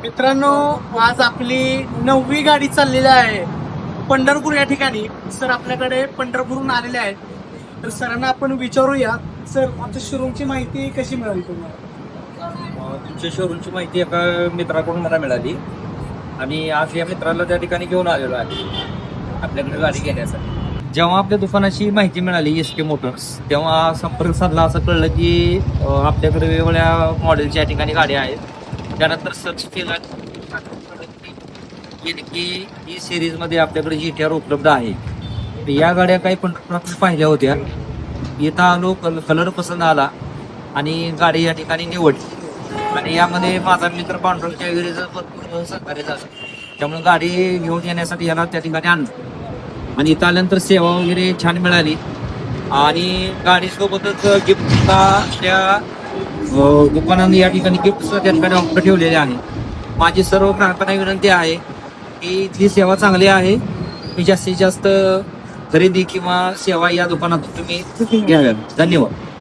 मित्रांनो, आज आपली 9वी गाडी चाललेली आहे पंढरपूर या ठिकाणी. सर आपल्याकडे पंढरपूरहून आलेले आहेत. तर सरांना आपण विचारूया, सर आमच्या शोरूमची माहिती कशी मिळाली तुम्हाला? तुमच्या शोरूमची माहिती एका मित्राकडून मला मिळाली आणि आज या मित्राला त्या ठिकाणी घेऊन आलेलो आहे आपल्याकडे गाडी घेण्यासाठी. जेव्हा आपल्या दुकानाची माहिती मिळाली SK मोटर्स, तेव्हा संपर्क साधला. असं कळलं की आपल्याकडे वेगवेगळ्या मॉडेलच्या ठिकाणी गाड्या आहेत. त्यानंतर सर्च केला की ही सिरीजमध्ये आपल्याकडे GTR उपलब्ध आहे. तर या गाड्या काही पंढरपुरात पाहिल्या होत्या. इथं आलो, कलर पसंत आला आणि गाडी या ठिकाणी निवडली. आणि यामध्ये माझा मित्र पांडुरंगच्या विहिरीचं भरपूर सहकार्य झालं. त्यामुळे गाडी घेऊन येण्यासाठी याला त्या ठिकाणी आणलं आणि इथं आल्यानंतर सेवा वगैरे छान मिळाली. आणि गाडीसोबतच गिफ्टला त्या दुकानाने या ठिकाणी गिफ्ट त्या ठिकाणी ऑफर ठेवलेले आहे. माझी सर्व ग्राहकांना विनंती आहे की इथली सेवा चांगली आहे. मी जास्तीत जास्त खरेदी किंवा सेवा या दुकानातून तुम्ही घ्याव्यात. धन्यवाद.